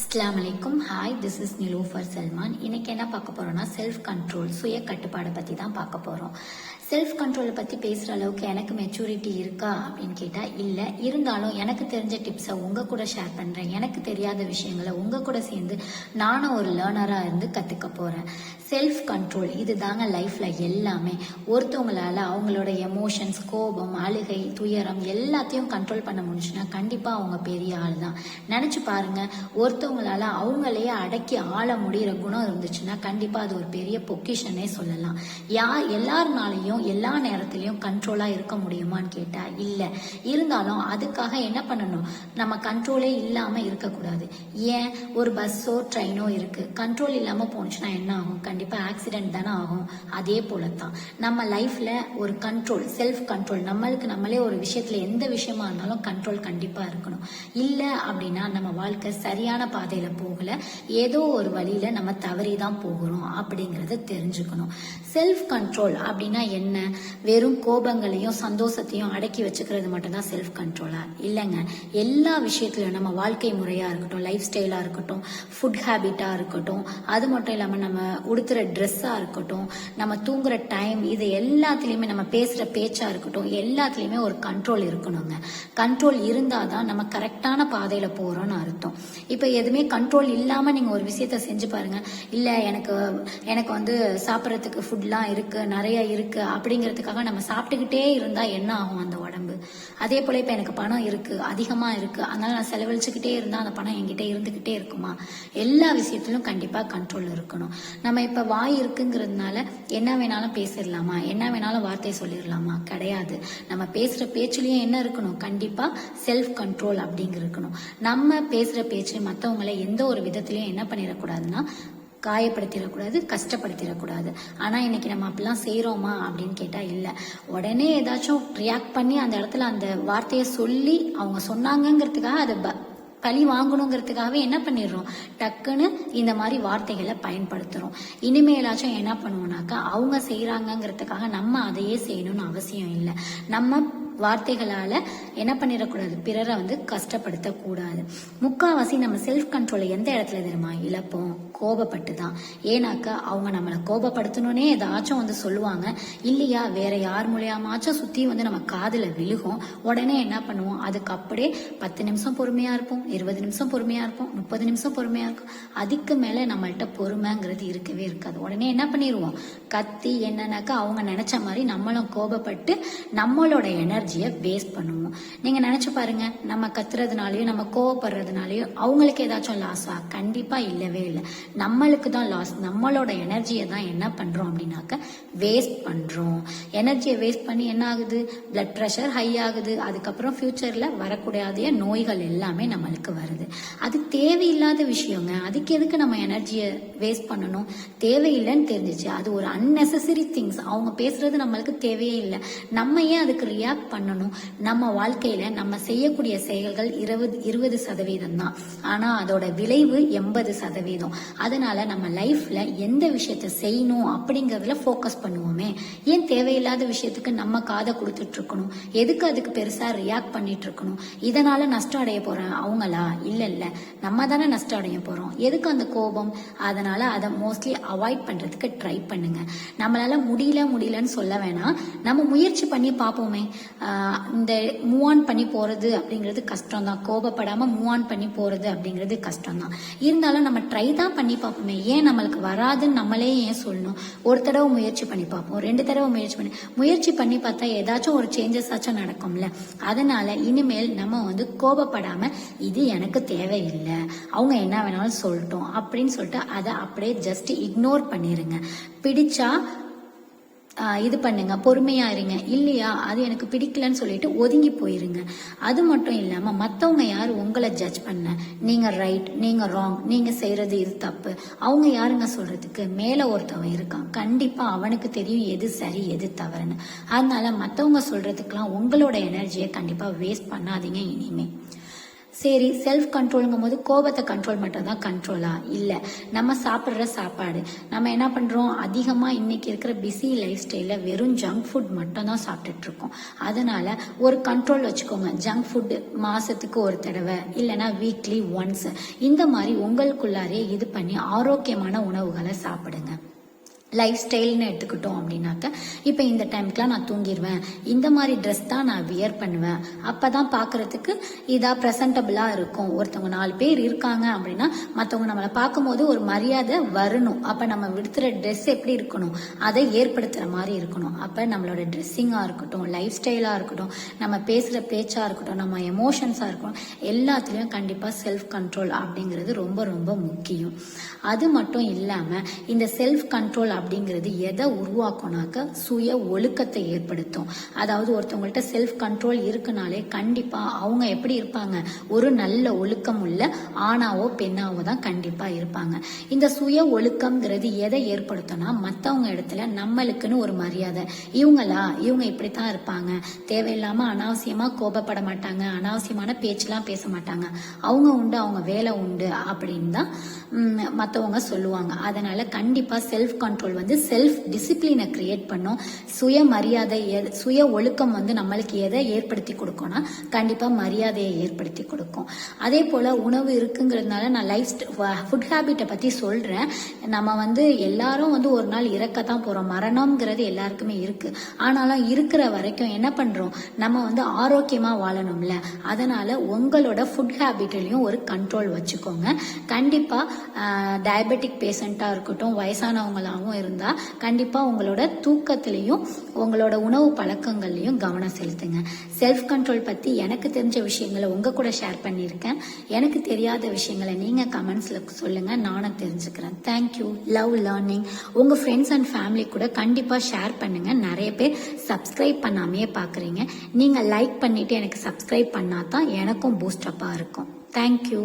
அஸ்ஸலாமு அலைக்கும். Hi, this is Nilofer Salman. இன்னைக்கு என்ன பார்க்க போறோம்னா செல்ஃப் கண்ட்ரோல், சுய கட்டுப்பாடை பற்றி தான் பார்க்க போகிறோம். செல்ஃப் கண்ட்ரோலை பற்றி பேசுகிற அளவுக்கு எனக்கு மெச்சூரிட்டி இருக்கா அப்படின்னு கேட்டால் இல்லை. இருந்தாலும் எனக்கு தெரிஞ்ச டிப்ஸை உங்கள் கூட ஷேர் பண்ணுறேன். எனக்கு தெரியாத விஷயங்களை உங்கள் கூட சேர்ந்து நானும் ஒரு லேர்னராக இருந்து கற்றுக்க போகிறேன். செல்ஃப் கண்ட்ரோல் இது தாங்க லைஃப்பில் எல்லாமே. ஒருத்தவங்களால அவங்களோட எமோஷன்ஸ், கோபம், அழுகை, துயரம் எல்லாத்தையும் கண்ட்ரோல் பண்ண முடிஞ்சுன்னா கண்டிப்பாக அவங்க பெரிய ஆள் தான். நினச்சி பாருங்கள், ஒருத்தவங்களால அவங்களையே அடக்கி ஆள முடிகிற குணம் இருந்துச்சுன்னா கண்டிப்பாக அது ஒரு பெரிய பொக்கிஷனே சொல்லலாம். எல்லாருனாலையும் எல்லா நேரத்திலையும் கண்ட்ரோலாக இருக்க முடியுமான்னு கேட்டால் இல்லை. இருந்தாலும் அதுக்காக என்ன பண்ணணும், நம்ம கண்ட்ரோலே இல்லாமல் இருக்கக்கூடாது. ஏன், ஒரு பஸ்ஸோ ட்ரெயினோ இருக்குது, கண்ட்ரோல் இல்லாமல் போணுச்சுன்னா என்ன ஆகும்? கண்டிப்பாக ஆக்சிடென்ட் தானே ஆகும். அதே போல தான் நம்ம லைஃப்பில் ஒரு கண்ட்ரோல், செல்ஃப் கண்ட்ரோல், நம்மளுக்கு நம்மளே ஒரு விஷயத்தில் எந்த விஷயமா இருந்தாலும் கண்ட்ரோல் கண்டிப்பாக இருக்கணும். இல்லை அப்படின்னா நம்ம வாழ்க்கை சரியான பாதையில் போகலை, ஏதோ ஒரு வழியில் நம்ம தவறி தான் போகிறோம் அப்படிங்கிறத தெரிஞ்சுக்கணும். செல்ஃப் கண்ட்ரோல் அப்படின்னா என்ன? வெறும் கோபங்களையும் சந்தோஷத்தையும் அடக்கி வச்சுக்கிறது மட்டும்தான் செல்ஃப் கண்ட்ரோலா? இல்லைங்க. எல்லா விஷயத்துலையும் நம்ம வாழ்க்கை முறையாக இருக்கட்டும், லைஃப் ஸ்டைலாக இருக்கட்டும், ஃபுட் ஹேபிட்டாக இருக்கட்டும், அது மட்டும் இல்லாமல் நம்ம உடுத்துகிற ட்ரெஸ்ஸாக இருக்கட்டும், நம்ம தூங்குற டைம், இது எல்லாத்துலேயுமே நம்ம பேசுகிற பேச்சாக இருக்கட்டும், எல்லாத்துலேயுமே ஒரு கண்ட்ரோல் இருக்கணுங்க. கண்ட்ரோல் இருந்தால் தான் நம்ம கரெக்டான பாதையில் போகிறோம்னு அர்த்தம். இப்போ எதுவுமே கண்ட்ரோல் இல்லாமல் நீங்கள் ஒரு விஷயத்த செஞ்சு பாருங்கள். இல்லை எனக்கு வந்து சாப்பிட்றதுக்கு ஃபுட்லாம் இருக்குது, நிறைய இருக்குது அப்படிங்கிறதுக்காக நம்ம சாப்பிட்டுக்கிட்டே இருந்தால் என்ன ஆகும் அந்த உடம்பு? அதே போல் இப்போ எனக்கு பணம் இருக்குது, அதிகமாக இருக்குது, அதனால நான் செலவழிச்சுக்கிட்டே இருந்தால் அந்த பணம் என்கிட்ட இருந்துக்கிட்டே இருக்குமா? எல்லா விஷயத்திலும் கண்டிப்பாக கண்ட்ரோல் இருக்கணும். நம்ம இப்போ வாய் இருக்குங்கிறதுனால என்ன வேணாலும் பேசிடலாமா? என்ன வேணாலும் வார்த்தையை சொல்லிடலாமா? கிடையாது. நம்ம பேசுகிற பேச்சுலேயும் என்ன இருக்கணும்? கண்டிப்பாக செல்ஃப் கண்ட்ரோல் அப்படிங்க இருக்கணும். நம்ம பேசுகிற பேச்சு மற்றவங்களை எந்த ஒரு விதத்துலையும் என்ன பண்ணிடக்கூடாதுன்னா காயப்படுத்திடக்கூடாது, கஷ்டப்படுத்திடக்கூடாது. ஆனால் இன்னைக்கு நம்ம அப்படிலாம் செய்கிறோமா அப்படின்னு கேட்டால் இல்லை. உடனே ஏதாச்சும் ரியாக்ட் பண்ணி அந்த இடத்துல அந்த வார்த்தையை சொல்லி அவங்க சொன்னாங்கங்கிறதுக்காக அதை பழி வாங்கணுங்கிறதுக்காகவே என்ன பண்ணிடுறோம், டக்குன்னு இந்த மாதிரி வார்த்தைகளை பயன்படுத்துகிறோம். இனிமேலாச்சும் என்ன பண்ணுவோம்னாக்கா, அவங்க செய்கிறாங்கங்கிறதுக்காக நம்ம அதையே செய்யணும்னு அவசியம் இல்லை. நம்ம வார்த்தைகளால் என்ன பண்ணிடக்கூடாது, பிறரை வந்து கஷ்டப்படுத்தக்கூடாது. முக்கால்வாசி நம்ம செல்ஃப் கண்ட்ரோலை எந்த இடத்துல தெரியுமா இழப்போம்? கோபப்பட்டு தான். ஏன்னாக்கா அவங்க நம்மளை கோபப்படுத்தணுன்னே ஏதாச்சும் வந்து சொல்லுவாங்க, இல்லையா வேற யார் மூலியமாச்சும் சுற்றி வந்து நம்ம காதில் விழுகும். உடனே என்ன பண்ணுவோம், அதுக்கு அப்படியே 10 நிமிஷம் பொறுமையாக இருப்போம், 20 நிமிஷம் பொறுமையாக இருப்போம், 30 நிமிஷம் பொறுமையாக இருக்கும். அதுக்கு மேலே நம்மள்கிட்ட பொறுமைங்கிறது இருக்கவே இருக்காது. உடனே என்ன பண்ணிடுவோம், கத்தி என்னன்னாக்கா அவங்க நினச்ச மாதிரி நம்மளும் கோபப்பட்டு நம்மளோட எனர்ஜியை வேஸ்ட் பண்ணுவோம். நீங்கள் நினச்சி பாருங்க, நம்ம கத்துறதுனாலையும் நம்ம கோவப்படுறதுனாலையும் அவங்களுக்கு ஏதாச்சும் லாஸா? கண்டிப்பாக இல்லவே இல்லை. நம்மளுக்கு தான் லாஸ். நம்மளோட எனர்ஜியை தான் என்ன பண்ணுறோம் அப்படின்னாக்க வேஸ்ட் பண்ணுறோம். எனர்ஜியை வேஸ்ட் பண்ணி என்ன ஆகுது, பிளட் ப்ரெஷர் ஹை ஆகுது. அதுக்கப்புறம் ஃபியூச்சரில் வரக்கூடாத நோய்கள் எல்லாமே நம்மளுக்கு வருது. அது தேவையில்லாத விஷயங்க. அதுக்கு எதுக்கு நம்ம எனர்ஜியை வேஸ்ட் பண்ணணும்? தேவையில்லைன்னு தெரிஞ்சிச்சு, அது ஒரு அன்னெசரி திங்ஸ். அவங்க பேசுறது நம்மளுக்கு தேவையே இல்லை. நம்ம ஏன் அதுக்கு ரியாக்ட் பண்ணணும்? நம்ம வாழ்க்கையில நம்ம செய்யக்கூடிய செயல்கள் 20% தான், ஆனால் அதோட விளைவு 80%. அதனால நம்ம லைஃப்ல எந்த விஷயத்த செய்யணும் அப்படிங்கறதுல ஃபோக்கஸ் பண்ணுவோமே. ஏன் தேவையில்லாத விஷயத்துக்கு நம்ம காதை கொடுத்துட்டு இருக்கணும்? எதுக்கு அதுக்கு பெருசா ரியாக்ட் பண்ணிட்டு இருக்கணும்? இதனால நஷ்டம் அடைய போறேன் அவங்களா? இல்ல, நம்ம தானே நஷ்டம் அடைய போறோம். எதுக்கு அந்த கோபம்? அதனால அதை மோஸ்ட்லி அவாய்ட் பண்றதுக்கு ட்ரை பண்ணுங்க. நம்மளால முடியலன்னு சொல்ல வேணாம், நம்ம முயற்சி பண்ணி பார்ப்போமே. இந்த மூவ் ஆன் பண்ணி போறது அப்படிங்கிறது கஷ்டம் தான். கோபப்படாம மூவ் ஆன் பண்ணி போறது அப்படிங்கிறது கஷ்டம் தான். இருந்தாலும் நம்ம ட்ரை தான் பண்ணி பார்ப்போமே. ஏன் நம்மளுக்கு வராதுன்னு நம்மளே ஏன் சொல்லணும்? ஒரு தடவை முயற்சி பண்ணி பார்ப்போம், 2 தடவை முயற்சி பண்ணி பார்த்தா ஏதாச்சும் ஒரு சேஞ்சஸ் ஆச்சும் நடக்கும்ல. அதனால இனிமேல் நம்ம வந்து கோபப்படாம இது எனக்கு தேவையில்லை, அவங்க என்ன வேணாலும் சொல்லட்டும் அப்படின்னு சொல்லிட்டு அதை அப்படியே ஜஸ்ட் இக்னோர் பண்ணிருங்க. பிடிச்சா இது பண்ணுங்க, பொறுமையா இருங்க. இல்லையா அது எனக்கு பிடிக்கலன்னு சொல்லிட்டு ஒதுங்கி போயிருங்க. அது மட்டும் இல்லாம மத்தவங்க யாரு உங்களை ஜட்ஜ் பண்ண? நீங்க ரைட், நீங்க ராங், நீங்க செய்யறது இது தப்பு, அவங்க யாருங்க சொல்றதுக்கு? மேல ஒருத்தவன் இருக்கான், கண்டிப்பா அவனுக்கு தெரியும் எது சரி எது தவறுன்னு. அதனால மத்தவங்க சொல்றதுக்கெல்லாம் உங்களோட எனர்ஜியை கண்டிப்பா வேஸ்ட் பண்ணாதீங்க இனிமே. சரி, செல்ஃப் கண்ட்ரோலுங்கும் போது கோபத்தை கண்ட்ரோல் மட்டும் தான் கண்ட்ரோலா? இல்லை. நம்ம சாப்பிட்ற சாப்பாடு நம்ம என்ன பண்ணுறோம், அதிகமாக இன்னைக்கு இருக்கிற பிஸி லைஃப் ஸ்டைலில் வெறும் ஜங்க் ஃபுட் மட்டும் தான் சாப்பிட்டுட்டு இருக்கோம். அதனால ஒரு கண்ட்ரோல் வச்சுக்கோங்க. ஜங்க் ஃபுட்டு மாதத்துக்கு ஒரு தடவை, இல்லைன்னா வீக்லி ஒன்ஸ், இந்த மாதிரி உங்களுக்குள்ளாரே இது பண்ணி ஆரோக்கியமான உணவுகளை சாப்பிடுங்க. லைஃப் ஸ்டைல்னு எடுத்துக்கிட்டோம் அப்படின்னாக்க, இப்போ இந்த டைமுக்குலாம் நான் தூங்கிடுவேன், இந்த மாதிரி ட்ரெஸ் தான் நான் வியர் பண்ணுவேன், அப்போ தான் பார்க்குறதுக்கு இதாக ப்ரெசன்டபுளாக இருக்கும். ஒருத்தவங்க 4 பேர் இருக்காங்க அப்படின்னா மற்றவங்க நம்மளை பார்க்கும்போது ஒரு மரியாதை வரணும். அப்போ நம்ம விடுத்துற ட்ரெஸ் எப்படி இருக்கணும், அதை ஏற்படுத்துகிற மாதிரி இருக்கணும். அப்போ நம்மளோட ட்ரெஸ்ஸிங்காக இருக்கட்டும், லைஃப் ஸ்டைலாக இருக்கட்டும், நம்ம பேசுகிற பேச்சாக இருக்கட்டும், நம்ம எமோஷன்ஸாக இருக்கட்டும், எல்லாத்துலேயும் கண்டிப்பாக செல்ஃப் கண்ட்ரோல் அப்படிங்கிறது ரொம்ப ரொம்ப முக்கியம். அது மட்டும் இல்லாமல் இந்த செல்ஃப் கண்ட்ரோல் அப்படிங்கிறது எதை உருவாக்கும்னாக்க சுய ஒழுக்கத்தை ஏற்படுத்தும். அதாவது ஒருத்தவங்கள்ட்ட செல்ஃப் கண்ட்ரோல் இருக்குனாலே கண்டிப்பா அவங்க எப்படி இருப்பாங்க, ஒரு நல்ல ஒழுக்கம் உள்ள ஆணாவோ பெண்ணாவோ தான் கண்டிப்பா இருப்பாங்க. இந்த சுய ஒழுக்கம்ங்கிறது எதை ஏற்படுத்தும்னா, மற்றவங்க இடத்துல நம்மளுக்குன்னு ஒரு மரியாதை, இவங்க இப்படித்தான் இருப்பாங்க, தேவையில்லாம அனாவசியமா கோபப்பட மாட்டாங்க, அனாவசியமான பேச்செல்லாம் பேச மாட்டாங்க, அவங்க உண்டு அவங்க வேலை உண்டு அப்படின்னு தான் மற்றவங்க சொல்லுவாங்க. அதனால கண்டிப்பா செல்ஃப் கண்ட்ரோல் செல்ஃப் டிசிப்ளினை கிரியேட் பண்ணும். சுயமரியாதை, சுய ஒழுக்கம் நம்மளுக்கு எதை ஏற்படுத்தி கொடுக்கும்னா கண்டிப்பா மரியாதையை ஏற்படுத்தி கொடுக்கும். அதே போல உணவு இருக்குங்கிறதுனால நான் ஃபுட் ஹேபிட்டை பத்தி சொல்றேன். நம்ம எல்லாரும் ஒரு நாள் இறக்கத்தான் போறோம், மரணம்ங்கிறது எல்லாருக்குமே இருக்கு. ஆனாலும் இருக்கிற வரைக்கும் என்ன பண்றோம், நம்ம ஆரோக்கியமா வாழணும்ல. அதனால உங்களோட ஃபுட் ஹேபிட்லயும் ஒரு கண்ட்ரோல் வச்சுக்கோங்க. கண்டிப்பா டயபெட்டிக் பேஷண்டா இருக்கட்டும், வயசானவங்களாகவும் இருந்தா கண்டிப்பா உங்களோட தூக்கத்திலையும் உங்களோட உணவு பழக்கங்கள்லையும் கவனம் செலுத்துங்க. செல்ஃப் கண்ட்ரோல் பத்தி எனக்கு தெரிஞ்ச விஷயங்களை உங்க கூட ஷேர் பண்ணியிருக்கேன். எனக்கு தெரியாத விஷயங்களை நீங்க கமெண்ட்ஸ்ல சொல்லுங்க, நானும் தெரிஞ்சுக்கிறேன். தேங்க்யூ. Love learning. உங்க ஃப்ரெண்ட்ஸ் அண்ட் ஃபேமிலி கூட கண்டிப்பா ஷேர் பண்ணுங்க. நிறைய பேர் சப்ஸ்கிரைப் பண்ணாமையே பாக்குறீங்க. நீங்க லைக் பண்ணிட்டு எனக்கு சப்ஸ்கிரைப் பண்ணாதான் எனக்கும் பூஸ்ட் அப்பா இருக்கும். தேங்க்யூ.